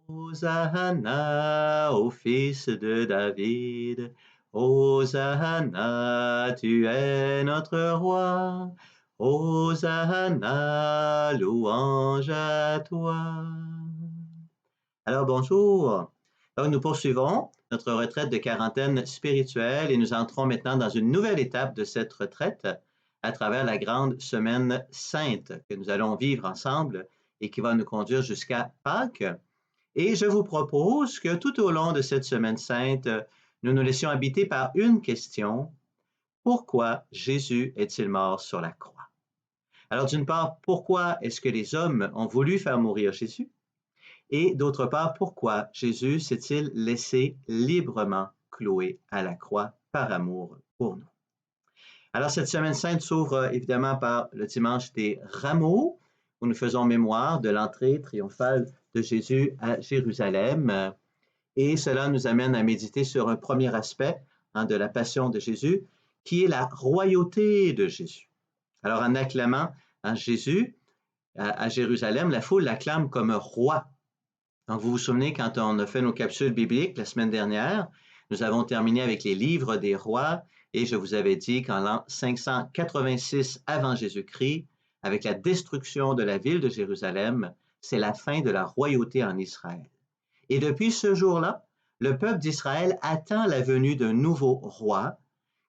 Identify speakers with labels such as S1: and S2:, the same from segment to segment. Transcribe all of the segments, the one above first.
S1: Hosanna au fils de David. Hosanna, tu es notre roi. Hosanna, louange à toi. Alors bonjour. Donc nous poursuivons notre retraite de quarantaine spirituelle et nous entrons maintenant dans une nouvelle étape de cette retraite à travers la grande semaine sainte que nous allons vivre ensemble et qui va nous conduire jusqu'à Pâques. Et je vous propose que tout au long de cette semaine sainte, nous nous laissions habiter par une question. Pourquoi Jésus est-il mort sur la croix? Alors d'une part, pourquoi est-ce que les hommes ont voulu faire mourir Jésus? Et d'autre part, pourquoi Jésus s'est-il laissé librement clouer à la croix par amour pour nous? Alors cette semaine sainte s'ouvre évidemment par le dimanche des Rameaux, où nous faisons mémoire de l'entrée triomphale de Jésus à Jérusalem. Et cela nous amène à méditer sur un premier aspect de la passion de Jésus, qui est la royauté de Jésus. Alors en acclamant Jésus à Jérusalem, la foule l'acclame comme roi. Donc vous vous souvenez quand on a fait nos capsules bibliques la semaine dernière, nous avons terminé avec les livres des rois et je vous avais dit qu'en l'an 586 avant Jésus-Christ, avec la destruction de la ville de Jérusalem, c'est la fin de la royauté en Israël. Et depuis ce jour-là, le peuple d'Israël attend la venue d'un nouveau roi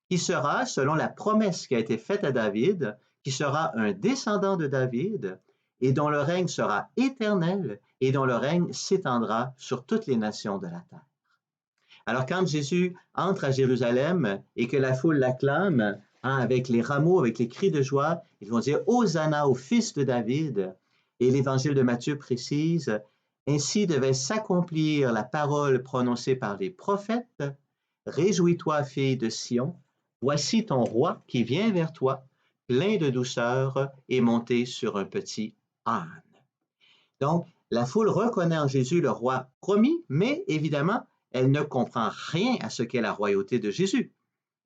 S1: qui sera, selon la promesse qui a été faite à David, qui sera un descendant de David et dont le règne sera éternel et dont le règne s'étendra sur toutes les nations de la terre. Alors quand Jésus entre à Jérusalem et que la foule l'acclame, avec les rameaux, avec les cris de joie, ils vont dire « Hosanna au fils de David ». Et l'évangile de Matthieu précise « Ainsi devait s'accomplir la parole prononcée par les prophètes. Réjouis-toi, fille de Sion, voici ton roi qui vient vers toi, plein de douceur et monté sur un petit âne. » Donc, la foule reconnaît en Jésus le roi promis, mais évidemment, elle ne comprend rien à ce qu'est la royauté de Jésus.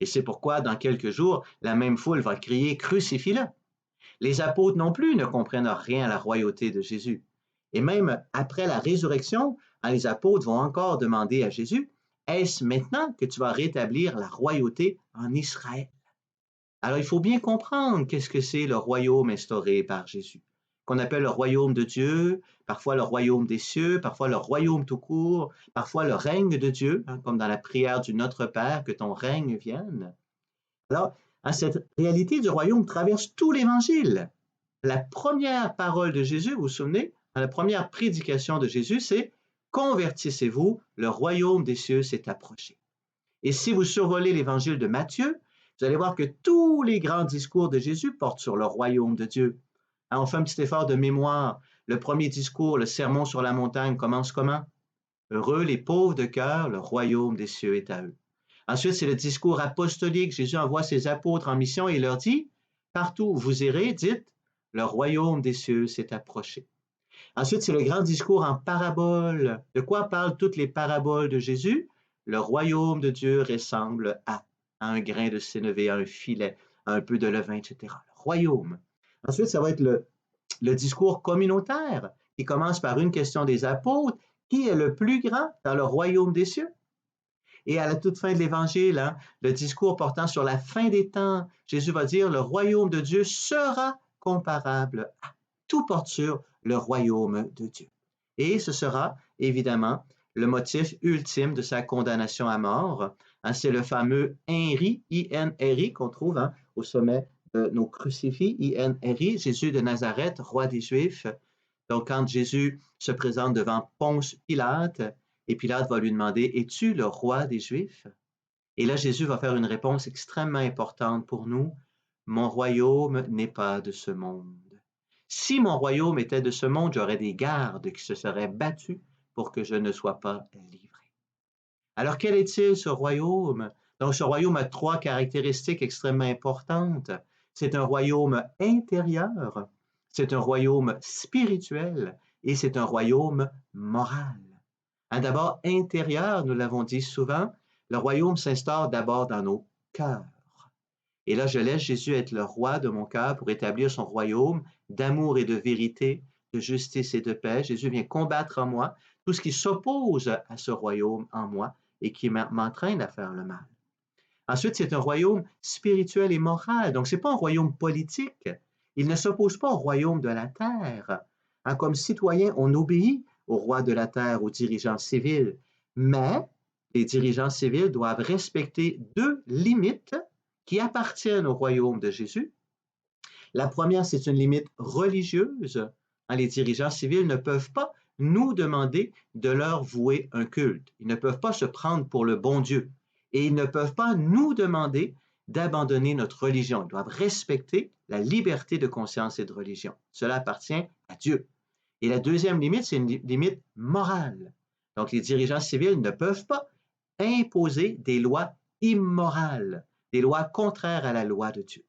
S1: Et c'est pourquoi, dans quelques jours, la même foule va crier « Crucifie-le ». Les apôtres non plus ne comprennent rien à la royauté de Jésus. Et même après la résurrection, les apôtres vont encore demander à Jésus « Est-ce maintenant que tu vas rétablir la royauté en Israël? » Alors, il faut bien comprendre qu'est-ce que c'est le royaume instauré par Jésus, qu'on appelle le royaume de Dieu, parfois le royaume des cieux, parfois le royaume tout court, parfois le règne de Dieu, comme dans la prière du Notre Père, que ton règne vienne. Alors, cette réalité du royaume traverse tout l'Évangile. La première parole de Jésus, vous vous souvenez, la première prédication de Jésus, c'est « Convertissez-vous, le royaume des cieux s'est approché ». Et si vous survolez l'Évangile de Matthieu, vous allez voir que tous les grands discours de Jésus portent sur le royaume de Dieu. On fait un petit effort de mémoire. Le premier discours, le sermon sur la montagne, commence comment? Heureux les pauvres de cœur, le royaume des cieux est à eux. Ensuite, c'est le discours apostolique. Jésus envoie ses apôtres en mission et leur dit, partout où vous irez, dites, le royaume des cieux s'est approché. Ensuite, c'est le grand discours en parabole. De quoi parlent toutes les paraboles de Jésus? Le royaume de Dieu ressemble à un grain de sénévé, à un filet, à un peu de levain, etc. Le royaume. Ensuite, ça va être le discours communautaire qui commence par une question des apôtres. Qui est le plus grand dans le royaume des cieux? Et à la toute fin de l'Évangile, le discours portant sur la fin des temps, Jésus va dire, le royaume de Dieu sera comparable à. Tout porte sur le royaume de Dieu. Et ce sera évidemment le motif ultime de sa condamnation à mort. C'est le fameux INRI, I-N-R-I, qu'on trouve au sommet de nos crucifix, I-N-R-I, Jésus de Nazareth, roi des Juifs. Donc quand Jésus se présente devant Ponce Pilate, et Pilate va lui demander, es-tu le roi des Juifs? Et là, Jésus va faire une réponse extrêmement importante pour nous. Mon royaume n'est pas de ce monde. Si mon royaume était de ce monde, j'aurais des gardes qui se seraient battus pour que je ne sois pas livré. Alors, quel est-il ce royaume? Donc, ce royaume a trois caractéristiques extrêmement importantes. C'est un royaume intérieur, c'est un royaume spirituel et c'est un royaume moral. D'abord, intérieur, nous l'avons dit souvent, le royaume s'instaure d'abord dans nos cœurs. Et là, je laisse Jésus être le roi de mon cœur pour établir son royaume d'amour et de vérité, de justice et de paix. Jésus vient combattre en moi tout ce qui s'oppose à ce royaume en moi et qui m'entraîne à faire le mal. Ensuite, c'est un royaume spirituel et moral. Donc, ce n'est pas un royaume politique. Il ne s'oppose pas au royaume de la terre. Hein, comme citoyen, on obéit au roi de la terre, aux dirigeants civils. Mais les dirigeants civils doivent respecter deux limites qui appartiennent au royaume de Jésus. La première, c'est une limite religieuse. Hein, les dirigeants civils ne peuvent pas nous demander de leur vouer un culte. Ils ne peuvent pas se prendre pour le bon Dieu. Et ils ne peuvent pas nous demander d'abandonner notre religion. Ils doivent respecter la liberté de conscience et de religion. Cela appartient à Dieu. Et la deuxième limite, c'est une limite morale. Donc, les dirigeants civils ne peuvent pas imposer des lois immorales, des lois contraires à la loi de Dieu.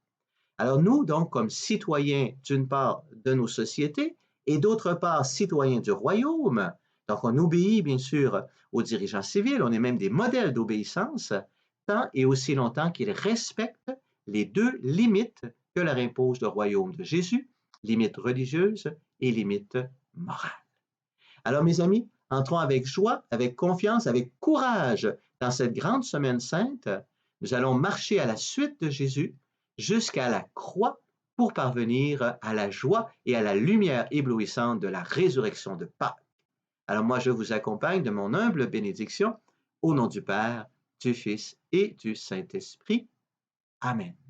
S1: Alors nous, donc, comme citoyens, d'une part, de nos sociétés, et d'autre part, citoyens du royaume, donc on obéit bien sûr aux dirigeants civils, on est même des modèles d'obéissance, tant et aussi longtemps qu'ils respectent les deux limites que leur impose le royaume de Jésus, limites religieuses et limites morales. Alors mes amis, entrons avec joie, avec confiance, avec courage dans cette grande semaine sainte. Nous allons marcher à la suite de Jésus jusqu'à la croix pour parvenir à la joie et à la lumière éblouissante de la résurrection de Pâques. Alors moi, je vous accompagne de mon humble bénédiction au nom du Père, du Fils et du Saint-Esprit. Amen.